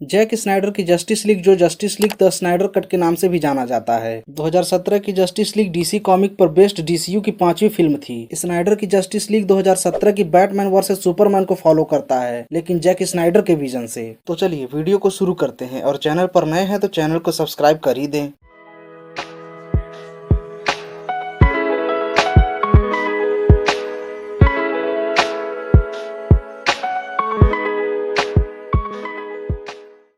Jack Snyder की justice league, जो justice league the Snyder cut के नाम से भी जाना जाता है, 2017 की जस्टिस लीग डीसी कॉमिक पर बेस्ड डीसीयू की 5वीं फिल्म थी। स्नाइडर की जस्टिस लीग 2017 की बैटमैन वर्सेस सुपरमैन को फॉलो करता है, लेकिन जैक स्नाइडर के विजन से। तो चलिए वीडियो को शुरू करते हैं, और चैनल पर नए हैं तो चैनल को सब्सक्राइब कर ही दें।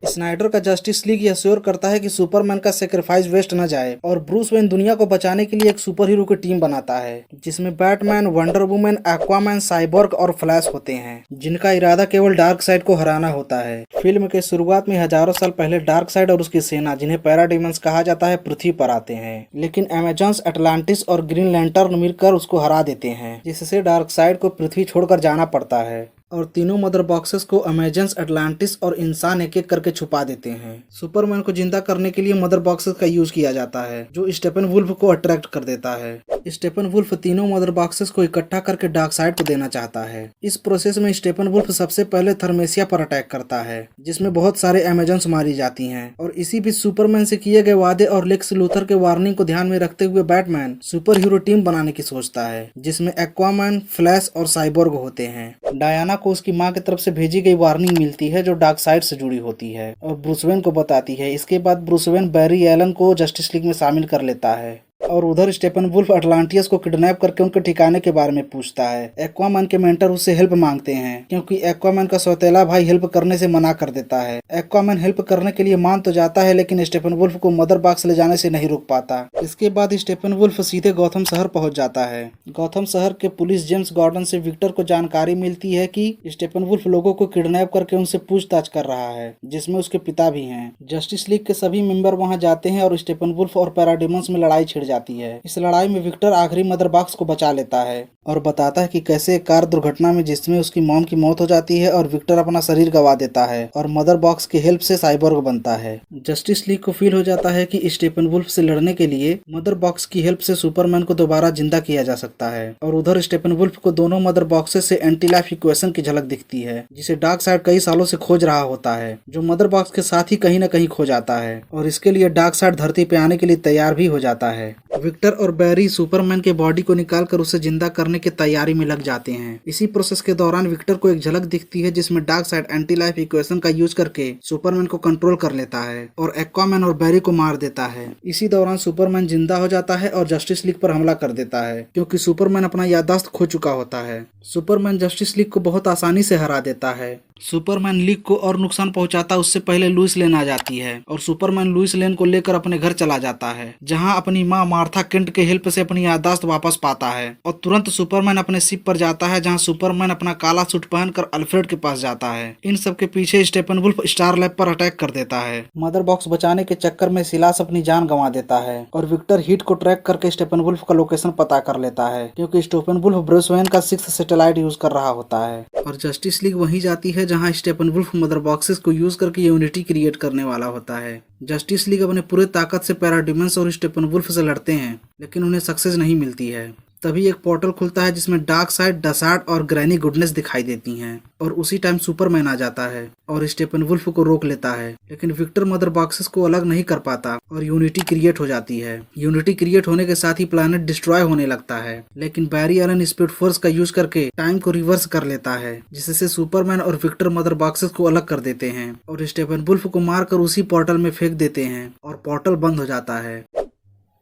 स्नाइडर का जस्टिस लीग यह श्योर करता है कि सुपरमैन का सेक्रीफाइस वेस्ट न जाए, और ब्रूस वेन दुनिया को बचाने के लिए एक सुपर हीरो की टीम बनाता है, जिसमें Batman, wonder woman, Aquaman, cyborg और फ्लैश होते हैं, जिनका इरादा केवल डार्क साइड को हराना होता है। फिल्म के शुरुआत में हजारों साल पहले डार्क साइड और उसकी सेना, जिन्हें पैराडाइमंस कहा जाता है, पृथ्वी पर आते हैं, लेकिन अमेजॉन्स, अटलांटिस और ग्रीन लैंटर्न मिलकर उसको हरा देते हैं, जिससे डार्क साइड को पृथ्वी छोड़कर जाना पड़ता है। और तीनों मदर बॉक्सेस को अमेजन्स, अटलांटिस और इंसान एक एक करके छुपा देते हैं। सुपरमैन को जिंदा करने के लिए मदर बॉक्सेस का यूज किया जाता है, जो स्टेपन वुल्फ को अट्रैक्ट कर देता है। स्टेपन वुल्फ तीनों मदर बॉक्सेस को इकट्ठा करके डार्क साइड को देना चाहता है। इस प्रोसेस में स्टेपन वुल्फ सबसे पहले थर्मेसिया पर अटैक करता है, जिसमें बहुत सारे अमेजन्स मारी जाती हैं। और इसी बीच सुपरमैन से किए गए वादे और लेक्स लूथर के वार्निंग को ध्यान में रखते हुए बैटमैन सुपर हीरो टीम बनाने की सोचता है, जिसमें एक्वामैन, फ्लैश और साइबोर्ग होते हैं। डायना को उसकी मां की तरफ से भेजी गई वार्निंग मिलती है, जो डार्क साइड से जुड़ी होती है और ब्रूस वेन को बताती है। इसके बाद ब्रूस वेन बैरी एलन को जस्टिस लीग में शामिल कर लेता है, और उधर स्टेपन वुल्फ अटलांटियस को किडनैप करके उनके ठिकाने के बारे में पूछता है। एक्वामैन के मेंटर उससे हेल्प मांगते हैं, क्योंकि एक्वामैन का सौतेला भाई हेल्प करने से मना कर देता है। एक्वामैन हेल्प करने के लिए मान तो जाता है, लेकिन स्टेपन वुल्फ को मदर बॉक्स ले जाने से नहीं रोक पाता। इसके बाद स्टेपन वुल्फ सीधे गौथम शहर पहुंच जाता है। गौथम शहर के पुलिस जेम्स गॉर्डन से विक्टर को जानकारी मिलती है कि स्टेपन वुल्फ लोगों को किडनैप करके उनसे पूछताछ कर रहा है, जिसमें उसके पिता भी हैं। जस्टिस लीग के सभी मेंबर वहां जाते हैं और स्टेपन वुल्फ और पैराडाइमंस में लड़ाई छिड़ जाती है। इस लड़ाई में विक्टर आखिरी मदर बॉक्स को बचा लेता है और बताता है कि कैसे एक कार दुर्घटना में जिसमें उसकी मॉम की मौत हो जाती है और विक्टर अपना शरीर गंवा देता है और मदर बॉक्स की हेल्प से साइबोर्ग बनता है। जस्टिस लीग को फील हो जाता है कि स्टेपन वुल्फ से लड़ने के लिए मदर बॉक्स की हेल्प से सुपरमैन को दोबारा जिंदा किया जा सकता है। और उधर स्टेपन वुल्फ को दोनों मदर बॉक्सेस से एंटी लाइफ इक्वेशन की झलक दिखती है, जिसे डार्क साइड कई सालों से खोज रहा होता है, जो मदर बॉक्स के साथ ही कहीं न कहीं खो जाता है, और इसके लिए डार्क साइड धरती पे आने के लिए तैयार भी हो जाता है। विक्टर और बैरी सुपरमैन के बॉडी को निकालकर उसे जिंदा करने की तैयारी में लग जाते हैं। इसी प्रोसेस के दौरान विक्टर को एक झलक दिखती है, जिसमें dark side anti life equation का यूज करके सुपरमैन को कंट्रोल कर लेता है और एक्वामैन और बैरी को मार देता है। इसी दौरान सुपरमैन जिंदा हो जाता है और जस्टिस लीग पर हमला कर देता है, क्योंकि सुपरमैन अपना याददाश्त खो चुका होता है। सुपरमैन जस्टिस लीग को बहुत आसानी से हरा देता है। सुपरमैन लीग को और नुकसान पहुंचाता उससे पहले लुइस लेन आ जाती है, और सुपरमैन लुइस लेन को लेकर अपने घर चला जाता है, जहां अपनी मां मार्था केंट के हेल्प से अपनी याददाश्त वापस पाता है। और तुरंत सुपरमैन अपने शिप पर जाता है, जहां सुपरमैन अपना काला सूट पहनकर अल्फ्रेड के पास जाता है। इन सब के पीछे स्टेपन वुल्फ स्टार लैब पर अटैक कर देता है। मदर बॉक्स बचाने के चक्कर में सिलास अपनी जान गंवा देता है, और विक्टर हीट को ट्रैक करके स्टेपन वुल्फ का लोकेशन पता कर लेता है, क्योंकि स्टेपन वुल्फ ब्रूस वेन का 6th सैटेलाइट यूज कर रहा होता है। और जस्टिस लीग वहीं जाती है जहां स्टेपन वुल्फ मदर बॉक्सेस को यूज करके यूनिटी क्रिएट करने वाला होता है। जस्टिस लीग अपने पूरे ताकत से पैराडाइमंस और स्टेपन वुल्फ से लड़ते हैं, लेकिन उन्हें सक्सेस नहीं मिलती है। तभी एक पोर्टल खुलता है, जिसमें डार्क साइड, डसार्ड और ग्रैनी गुडनेस दिखाई देती हैं, और उसी टाइम सुपरमैन आ जाता है और स्टेपन वुल्फ को रोक लेता है, लेकिन विक्टर मदर बॉक्सेस को अलग नहीं कर पाता और यूनिटी क्रिएट हो जाती है। यूनिटी क्रिएट होने के साथ ही प्लैनेट डिस्ट्रॉय होने लगता है, लेकिन बैरी एलन स्पीड फोर्स का यूज करके टाइम को रिवर्स कर लेता है, जिससे सुपरमैन और विक्टर मदर बॉक्सेस को अलग कर देते हैं और स्टेपन वुल्फ को मारकर उसी पोर्टल में फेंक देते हैं, और पोर्टल बंद हो जाता है।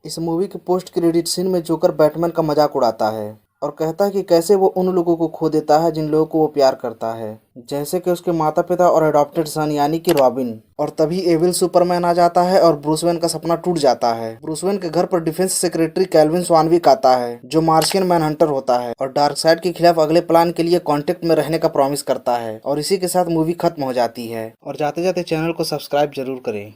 इस मूवी के पोस्ट क्रेडिट सीन में जोकर बैटमैन का मजाक उड़ाता है और कहता है कि कैसे वो उन लोगों को खो देता है जिन लोगों को वो प्यार करता है, जैसे कि उसके माता पिता और अडॉप्टेड सन यानी कि रॉबिन। और तभी एविल सुपरमैन आ जाता है और ब्रूस वेन का सपना टूट जाता है। ब्रूस वेन के घर पर डिफेंस सेक्रेटरी कैल्विन स्वानविक आता है, जो मार्शियन मैनहंटर होता है, और डार्क साइड के खिलाफ अगले प्लान के लिए कांटेक्ट में रहने का प्रॉमिस करता है। और इसी के साथ मूवी खत्म हो जाती है। और जाते जाते चैनल को सब्सक्राइब जरूर करें।